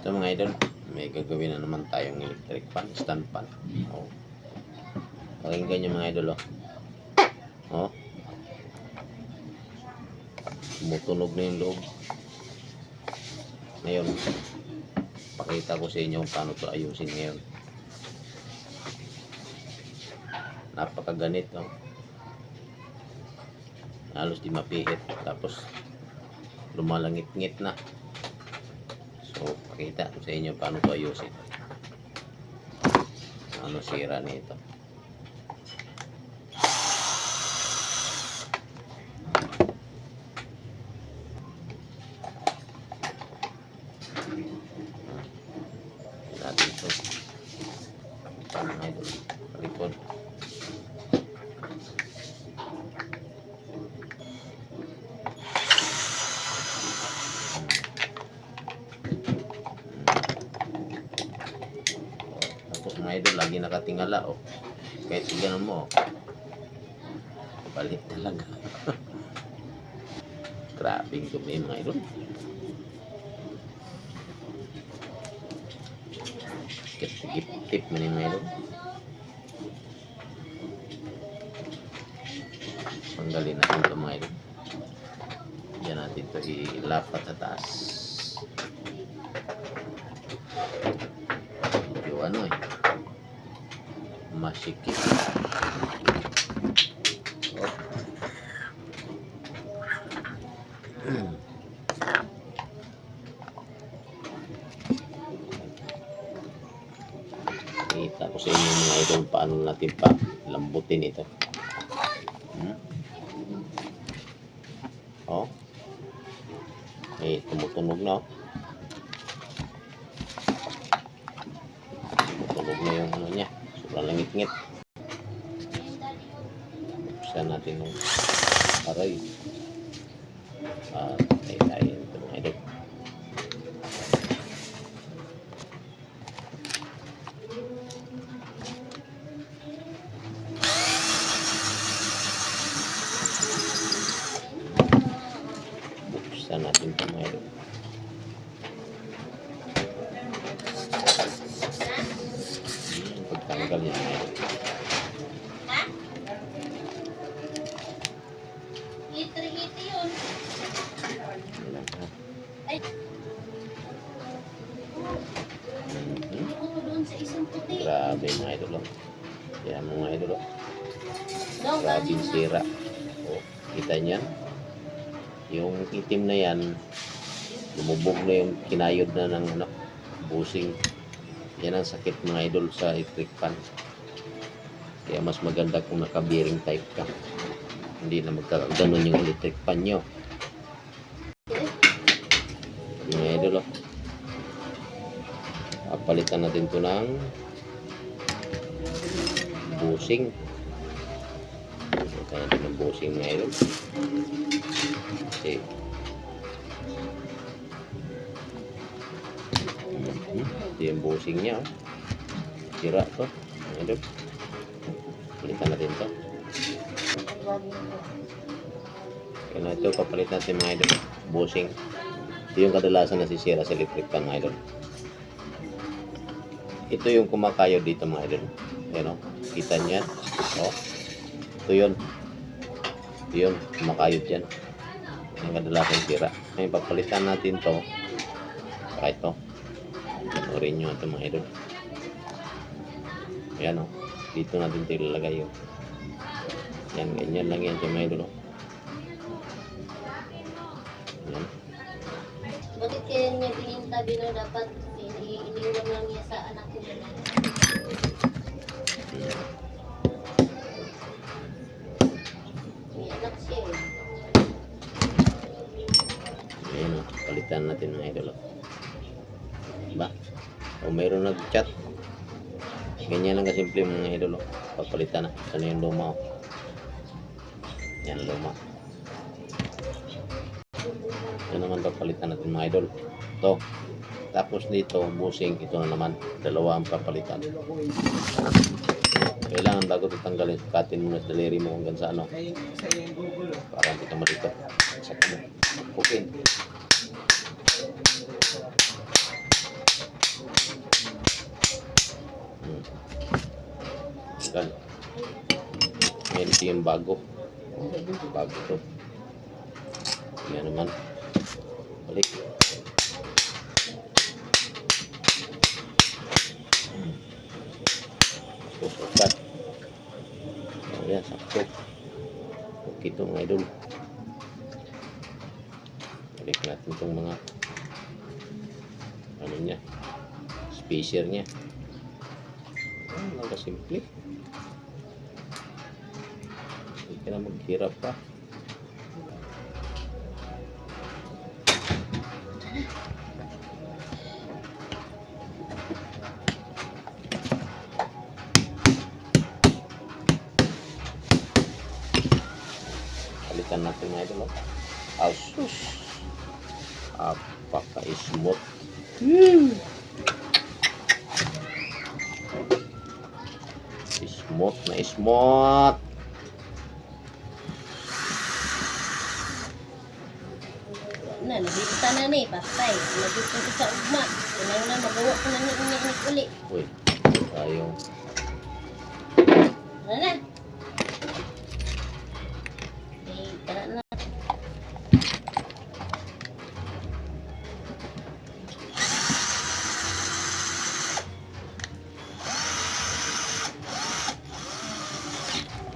Ito mga idol, may gagawin na naman tayong electric fan, stand fan. Oh. Pakinggan nyo mga idol. Oh. Tumutunog na yung loob. Ngayon, pakita ko sa inyo kung paano ito ayusin ngayon. Napakaganit. Oh. Halos di mapihit. Tapos, lumalangit-ngit na. So, pakita ko sa inyo paano ito ayusin. Ano sira nito. Natin ito. Paano nga ito? Likod. Tapos mga idol, lagi nakatingala. Oh. Kahit ganun mo. Balik talaga. Grabing dumi mga idol. Tip mo mga idol. Tanggalin natin ito mga idol. Diyan natin ito ilapat sa taas. Medyo ano masikip. Kita ko sa inyo mga idol paano natin pa lambutin ito. Oh. Tumutunog na. Tumutunog na yung ano niya. Sobrang langit-ngit. Buksan natin yung aray. Tayo ito mga idol. Buksan natin ito mga idol. Pagtanggal niya mga idol. Hiti yun. Ay. Doon sa isang puti. Grabe mga idol. Yan mga idol. Grabe sira. Oh, kita niyan. Yung itim na yan, lumubog na yung kinayod na ng busing. Yan ang sakit mga idol sa electric fan. Kaya mas maganda kung naka-bearing type ka. Hindi na magkaganon yung electric fan nyo. Mga idol, palitan natin ito ng busing. Palitan natin ng busing mga idol. Kasi ito yung busing niya. Sira ito mga idol. Palitan natin ito. Kaya na ito, papalit natin mga idol. Busing. Ito yung kadalasan nasisira sa electric fan mga idol. Ito yung kumakayod dito mga idol. Ayan o. Kita niyan. O. Ito yun. Ito yun. Kumakayod yan. Yung kadalasan sira. Ngayon papalitan natin to. Saka ito. Panorin nyo ito mga idol. Ayan o. Dito natin ito ilalagay o. Yan. Ganyan lang yan sa mga idol o. Ayan. Bakit kaya niya pinintabi no dapat iniwan lang niya sa anak ko? May anak siya eh. Ayan o. Palitan natin mga idol o. Diba? O mayroon nag-chat. Ganyan lang kasimple mga idol o. Papalitan na. Sana yung luma o. Yan luma. Ito naman papalitan natin mga idol. Ito. Tapos dito, busing. Ito na naman. Dalawa ang papalitan. Kailangan bago ito tanggalin. Sukatin mo na sa daliri mo hanggang sa ano. Para hindi ka marito. Sa kamo. Pukin. Yan. Ngayon ito yung bago. Bago to. Yan naman. Balik. Susukat. Ayan, sakto. Okay ito mga idol. Balik natin itong mga ano niya, spacer niya. Lang simple. Hindi ka na maghirap pa. Balikan natin mga idol. Asus. Apaka-smooth. Smooth na smooth. Nabita na ni, patay. Nabita ko sa ugma. Kailangan na magawa ko na ni uli. Uy, tayo. Tara na. Tara na.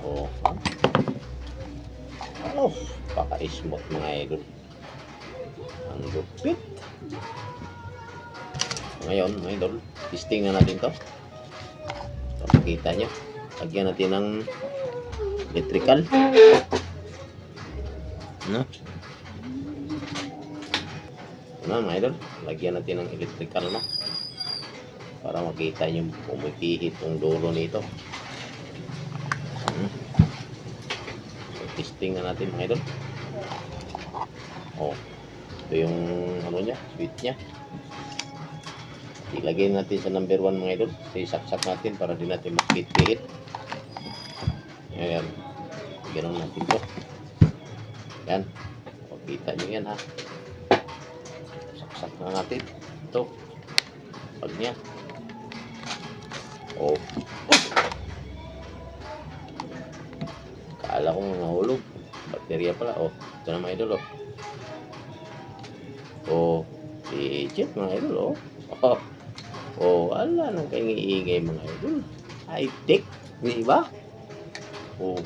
Oh. Oh, paka-smooth mga idol. Ang lupit. Ngayon, mga idol, testing na natin to. So, makita nyo. Lagyan natin ng electrical. No? Ano, mga idol? Lagyan natin ng electrical, no? Para makita nyo pumipihit yung dulo nito. So, testing na natin mga idol. Oh, ito yung ano niya, switch niya. Ilagay natin sa number 1 mga idol. Isaksak natin para di natin makipihit. Ayan. Ganoon natin to. Yan. O, kita nyo yan ha. Saksak na natin. Ito. Pag niya. Oh. Akala kong nahulog. Baterya pala. Oh, ito na mga idol. Oh, legit mga idol. Oh, wala nang kaingay mga idol. High-tech, di ba? Oh.